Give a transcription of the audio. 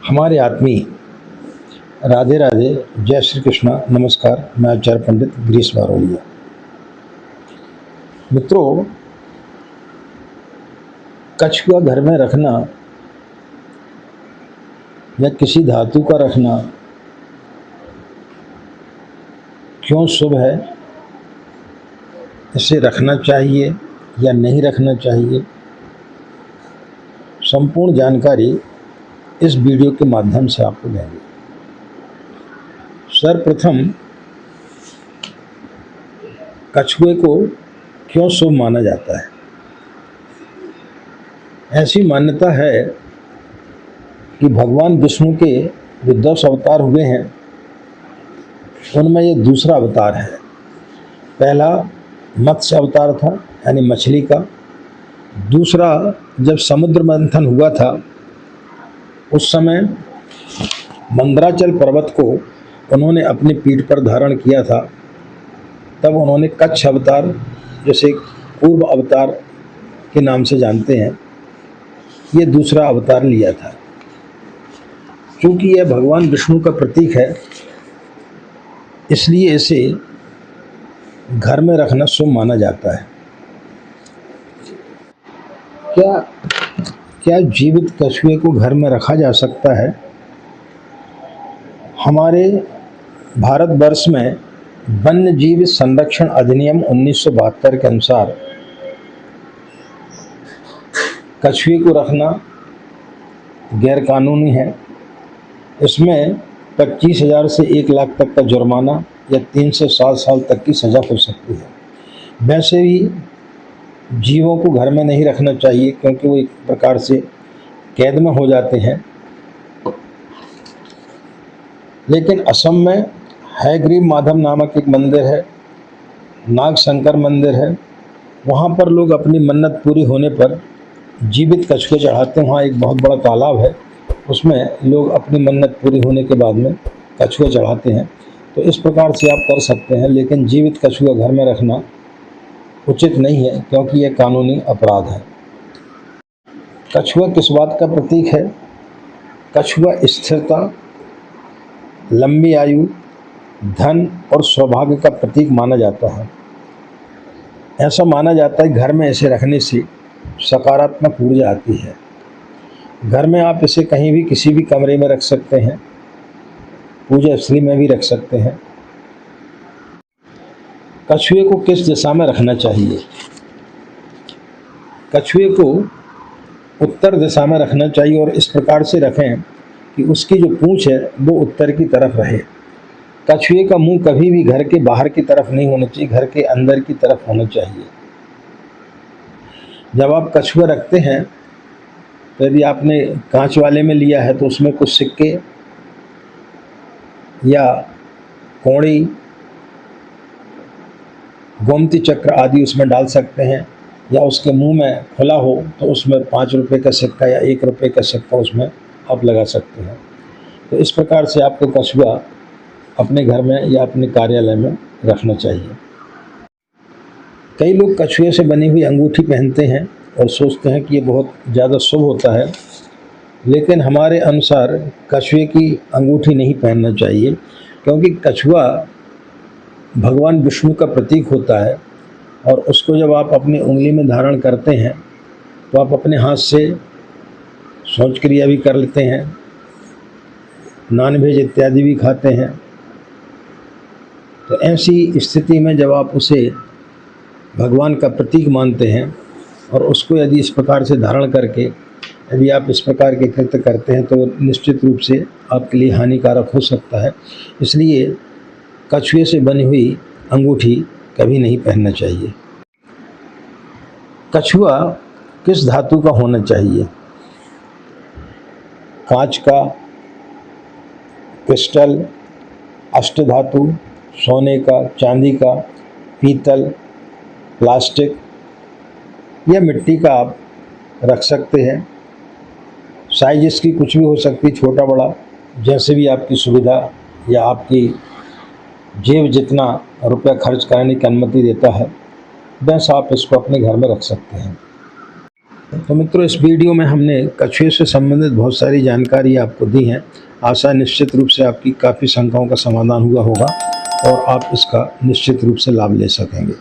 हमारे आत्मी राधे राधे, जय श्री कृष्णा, नमस्कार। मैं आचार्य पंडित गिरीश बारोलिया। मित्रों, कछुआ घर में रखना या किसी धातु का रखना क्यों शुभ है, इसे रखना चाहिए या नहीं रखना चाहिए, संपूर्ण जानकारी इस वीडियो के माध्यम से आपको देंगे। सर्वप्रथम, कछुए को क्यों शुभ माना जाता है? ऐसी मान्यता है कि भगवान विष्णु के जो 10 अवतार हुए हैं उनमें ये दूसरा अवतार है। पहला मत्स्य अवतार था, यानी मछली का। दूसरा, जब समुद्र मंथन हुआ था उस समय मंदराचल पर्वत को उन्होंने अपनी पीठ पर धारण किया था, तब उन्होंने कच्छ अवतार, जैसे पूर्व अवतार के नाम से जानते हैं, ये दूसरा अवतार लिया था। क्योंकि यह भगवान विष्णु का प्रतीक है, इसलिए इसे घर में रखना शुभ माना जाता है। क्या जीवित कछुए को घर में रखा जा सकता है? हमारे भारतवर्ष में वन्य जीव संरक्षण अधिनियम 1972 के अनुसार कछुए को रखना गैरकानूनी है। इसमें 25,000 से 1 लाख तक का जुर्माना या 3 से 7 साल तक की सज़ा हो सकती है। वैसे भी जीवों को घर में नहीं रखना चाहिए, क्योंकि वो एक प्रकार से कैद में हो जाते हैं। लेकिन असम में हयग्रीव माधव नामक एक मंदिर है, नाग शंकर मंदिर है। वहाँ पर लोग अपनी मन्नत पूरी होने पर जीवित कछुए चढ़ाते हैं। वहाँ एक बहुत बड़ा तालाब है, उसमें लोग अपनी मन्नत पूरी होने के बाद में कछुए चढ़ाते हैं। तो इस प्रकार से आप कर सकते हैं, लेकिन जीवित कछुआ घर में रखना उचित नहीं है, क्योंकि यह कानूनी अपराध है। कछुआ किस बात का प्रतीक है? कछुआ स्थिरता, लंबी आयु, धन और सौभाग्य का प्रतीक माना जाता है। ऐसा माना जाता है घर में इसे रखने से सकारात्मक ऊर्जा आती है। घर में आप इसे कहीं भी, किसी भी कमरे में रख सकते हैं, पूजा स्थली में भी रख सकते हैं। कछुए को किस दिशा में रखना चाहिए? कछुए को उत्तर दिशा में रखना चाहिए, और इस प्रकार से रखें कि उसकी जो पूंछ है वो उत्तर की तरफ रहे। कछुए का मुंह कभी भी घर के बाहर की तरफ नहीं होना चाहिए, घर के अंदर की तरफ होना चाहिए। जब आप कछुआ रखते हैं तो यदि आपने कांच वाले में लिया है तो उसमें कुछ सिक्के या कौड़ी, गोमती चक्र आदि उसमें डाल सकते हैं, या उसके मुंह में खुला हो तो उसमें 5 रुपये का सिक्का या 1 रुपये का सिक्का उसमें आप लगा सकते हैं। तो इस प्रकार से आपको कछुआ अपने घर में या अपने कार्यालय में रखना चाहिए। कई लोग कछुए से बनी हुई अंगूठी पहनते हैं और सोचते हैं कि ये बहुत ज़्यादा शुभ होता है, लेकिन हमारे अनुसार कछुए की अंगूठी नहीं पहनना चाहिए, क्योंकि कछुआ भगवान विष्णु का प्रतीक होता है, और उसको जब आप अपनी उंगली में धारण करते हैं तो आप अपने हाथ से शौच क्रिया भी कर लेते हैं, नॉनवेज इत्यादि भी खाते हैं। तो ऐसी स्थिति में जब आप उसे भगवान का प्रतीक मानते हैं और उसको यदि इस प्रकार से धारण करके यदि आप इस प्रकार के कृत्य करते हैं तो निश्चित रूप से आपके लिए हानिकारक हो सकता है। इसलिए कछुए से बनी हुई अंगूठी कभी नहीं पहनना चाहिए। कछुआ किस धातु का होना चाहिए? कांच का, क्रिस्टल, अष्टधातु, सोने का, चांदी का, पीतल, प्लास्टिक या मिट्टी का आप रख सकते हैं। साइज इसकी कुछ भी हो सकती, छोटा बड़ा, जैसे भी आपकी सुविधा या आपकी जेब जितना रुपया खर्च करने की अनुमति देता है, वैसा आप इसको अपने घर में रख सकते हैं। तो मित्रों, इस वीडियो में हमने कछुए से संबंधित बहुत सारी जानकारी आपको दी है। आशा निश्चित रूप से आपकी काफ़ी शंकाओं का समाधान हुआ होगा और आप इसका निश्चित रूप से लाभ ले सकेंगे।